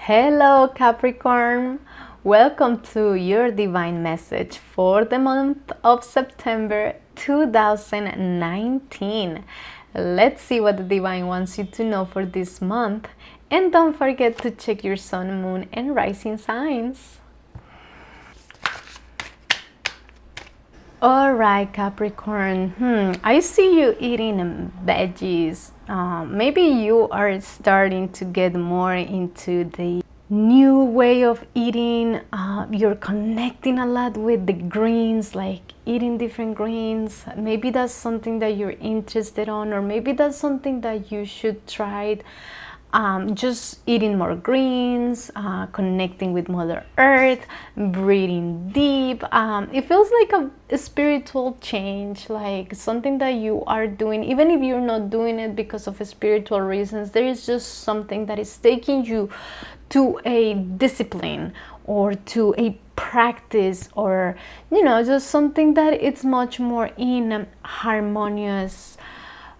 Hello Capricorn, welcome to your divine message for the month of September 2019. Let's see what the divine wants you to know for this month, and don't forget to check your sun, moon and rising signs. Alright Capricorn, I see you eating veggies. Maybe you are starting to get more into the new way of eating. You're connecting a lot with the greens, like eating different greens. Maybe that's something that you're interested on, or maybe that's something that you should try. Just eating more greens, connecting with Mother Earth, breathing deep. It feels like a spiritual change, like something that you are doing, even if you're not doing it because of spiritual reasons. There is just something that is taking you to a discipline or to a practice, or just something that it's much more in harmonious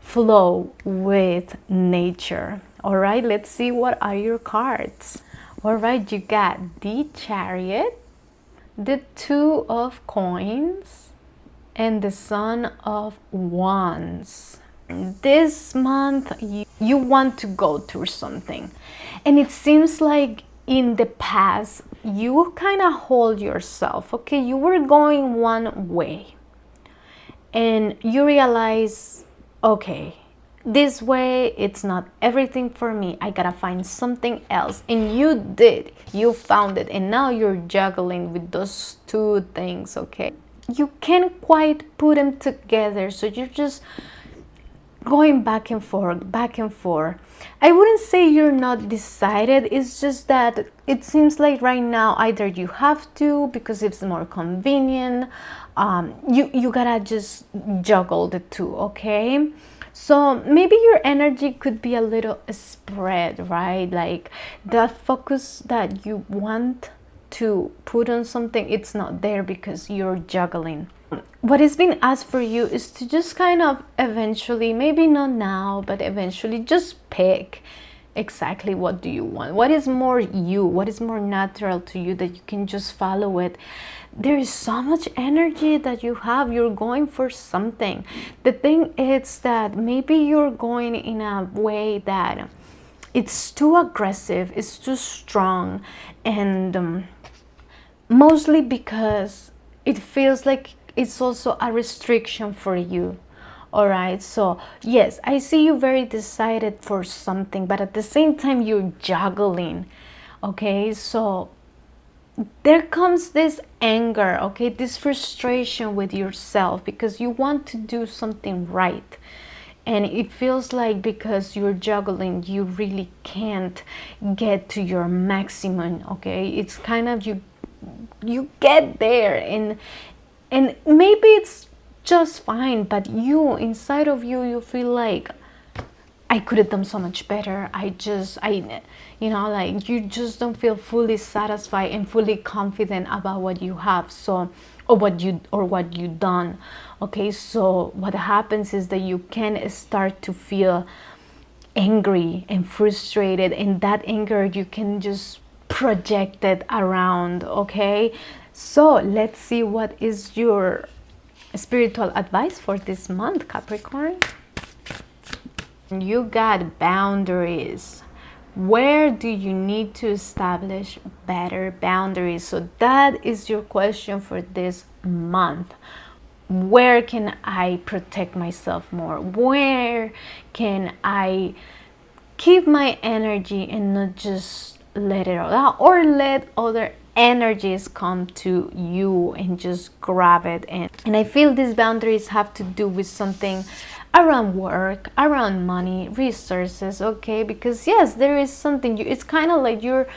flow with nature. All right, let's see what are your cards. All right, you got the Chariot, the Two of Coins, and the Son of Wands. This month you want to go through something, and it seems like in the past you kind of hold yourself. Okay, you were going one way and you realize, okay, this way it's not everything for me, I gotta find something else. And you found it, and now you're juggling with those two things. Okay, you can't quite put them together, so you're just going back and forth. I wouldn't say you're not decided, it's just that it seems like right now either you have to, because it's more convenient. You gotta just juggle the two. Okay, so maybe your energy could be a little spread, right? Like that focus that you want to put on something, it's not there because you're juggling. What is being asked for you is to just kind of eventually, maybe not now, but eventually just pick exactly what do you want, what is more you, what is more natural to you, that you can just follow it. There is so much energy that you have, you're going for something. The thing is that maybe you're going in a way that it's too aggressive, it's too strong, and mostly because it feels like it's also a restriction for you. All right, so yes, I see you very decided for something, but at the same time you're juggling. Okay, so there comes this anger, okay, this frustration with yourself because you want to do something right, and it feels like because you're juggling you really can't get to your maximum. Okay, it's kind of you get there, and maybe it's just fine, but you inside of you feel like I could have done so much better. Like you just don't feel fully satisfied and fully confident about what you have, so or what you've done. Okay, so what happens is that you can start to feel angry and frustrated, and that anger you can just project it around. Okay, so let's see what is your spiritual advice for this month, Capricorn. You got boundaries. Where do you need to establish better boundaries? So that is your question for this month. Where can I protect myself more? Where can I keep my energy and not just let it all out, or let other energies come to you and just grab it? And I feel these boundaries have to do with something around work, around money, resources. Okay, because yes, there is something, it's kind of like you're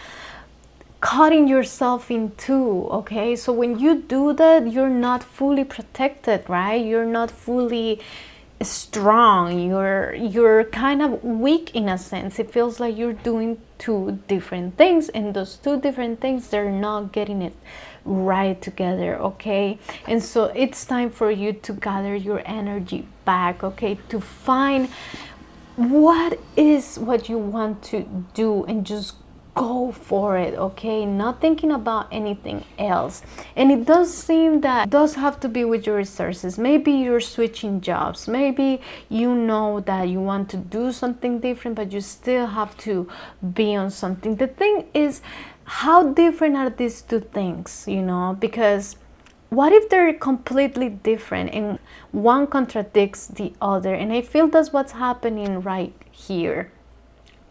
cutting yourself in two. Okay, so when you do that, you're not fully protected, right? You're not fully strong, you're kind of weak in a sense. It feels like you're doing two different things, and those two different things, they're not getting it right together. Okay, and so it's time for you to gather your energy back. Okay, to find what you want to do, and just go for it, okay? Not thinking about anything else. And it does seem that it does have to be with your resources. Maybe you're switching jobs. Maybe you know that you want to do something different, but you still have to be on something. The thing is, how different are these two things, you know? Because what if they're completely different and one contradicts the other? And I feel that's what's happening right here,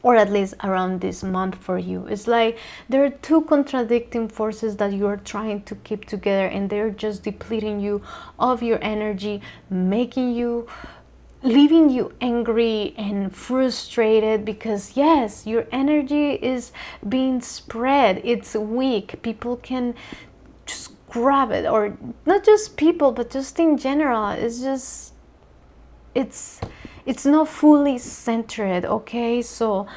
or at least around this month for you. It's like there are two contradicting forces that you're trying to keep together, and they're just depleting you of your energy, making you, leaving you angry and frustrated, because yes, your energy is being spread, it's weak, people can just grab it, or not just people, but just in general. It's just, it's not fully centered, okay? So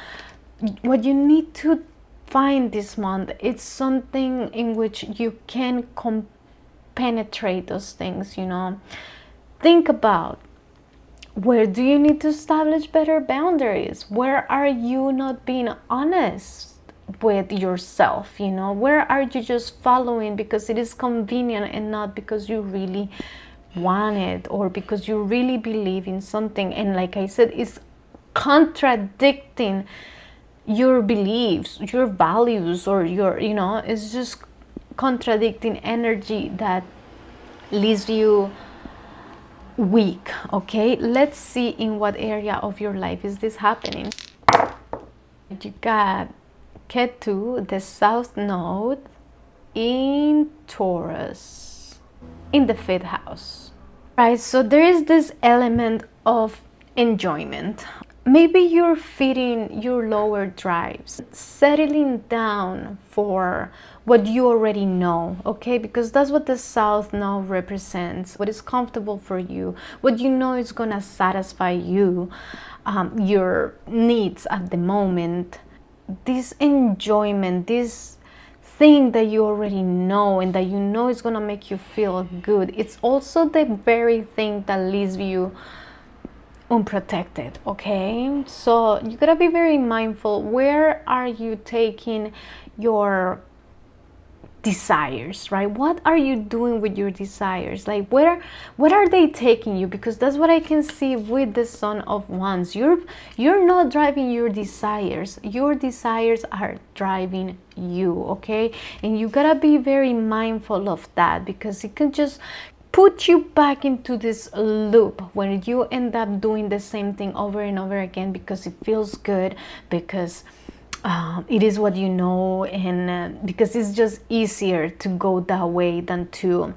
what you need to find this month, it's something in which you can penetrate those things, you know. Think about, where do you need to establish better boundaries? Where are you not being honest with yourself, you know? Where are you just following because it is convenient and not because you really want it, or because you really believe in something? And like I said, it's contradicting your beliefs, your values, or your, you know, it's just contradicting energy that leaves you weak, okay? Let's see in what area of your life is this happening. You got Ketu, the South Node, in Taurus, in the 5th house. Right, so there is this element of enjoyment. Maybe you're feeding your lower drives, settling down for what you already know, okay? Because that's what the South Node represents, what is comfortable for you, what you know is gonna satisfy you, your needs at the moment. This enjoyment, this thing that you already know and that you know is gonna make you feel good, it's also the very thing that leaves you unprotected, okay? So you gotta be very mindful. Where are you taking your desires, right? What are you doing with your desires? Like, where are they taking you? Because that's what I can see with the Son of Wands. You're not driving your desires. Your desires are driving you, okay? And you gotta be very mindful of that, because it can just put you back into this loop when you end up doing the same thing over and over again, because it feels good, because it is what you know, and because it's just easier to go that way than to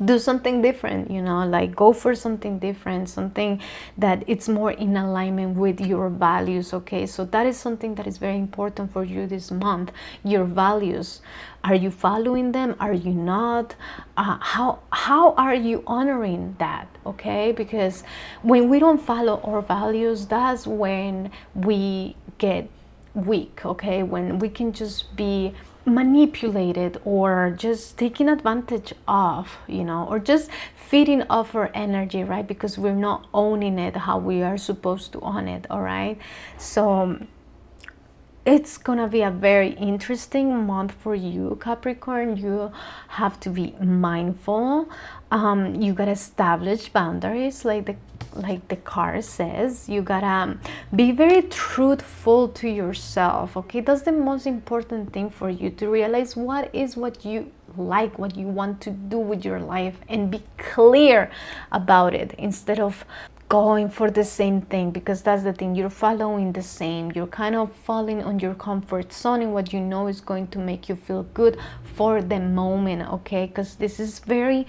do something different, you know, like go for something different, something that it's more in alignment with your values, okay? So that is something that is very important for you this month. Your values, are you following them? Are you not? How are you honoring that, okay? Because when we don't follow our values, that's when we get weak, okay? When we can just be manipulated or just taken advantage of, you know, or just feeding off our energy, right? Because we're not owning it how we are supposed to own it, all right? So it's gonna be a very interesting month for you, Capricorn. You have to be mindful. You gotta establish boundaries, like the card says. You gotta be very truthful to yourself, okay? That's the most important thing for you, to realize what you like, what you want to do with your life, and be clear about it instead of going for the same thing. Because that's the thing, you're following the same, you're kind of falling on your comfort zone and what you know is going to make you feel good for the moment, okay? Because this is very,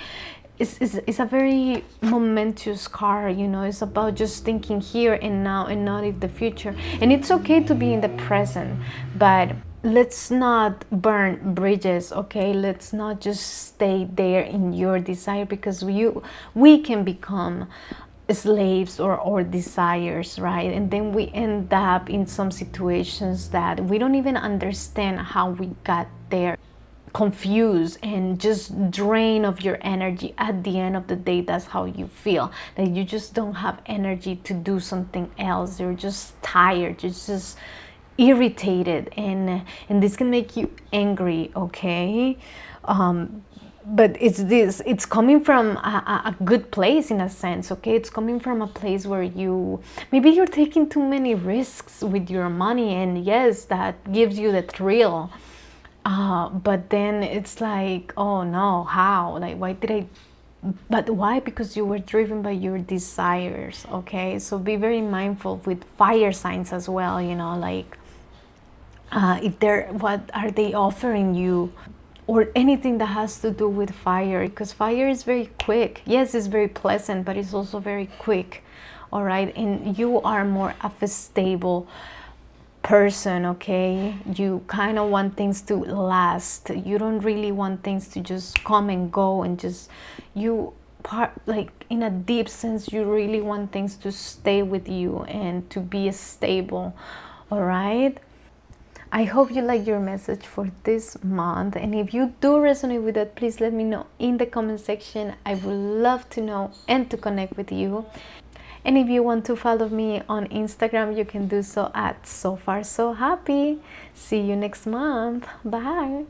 it's a very momentous card, you know. It's about just thinking here and now and not in the future. And it's okay to be in the present, but let's not burn bridges, okay? Let's not just stay there in your desire, because we can become slaves or desires, right? And then we end up in some situations that we don't even understand how we got there, confused and just drain of your energy. At the end of the day, that's how you feel, that you just don't have energy to do something else. You're just tired, you're just irritated, and this can make you angry, okay? But it's coming from a good place in a sense, okay? It's coming from a place where maybe you're taking too many risks with your money, and yes, that gives you the thrill, but then it's like, oh no, how, like, why did I, but why? Because you were driven by your desires, okay? So be very mindful with fire signs as well, you know, like what are they offering you, or anything that has to do with fire, because fire is very quick. Yes, it's very pleasant, but it's also very quick, all right? And you are more of a stable person, okay? You kind of want things to last. You don't really want things to just come and go, and just like in a deep sense, you really want things to stay with you and to be stable, all right? I hope you like your message for this month, and if you do resonate with that, please let me know in the comment section. I would love to know and to connect with you. And if you want to follow me on Instagram, you can do so at So Far So Happy. See you next month. Bye.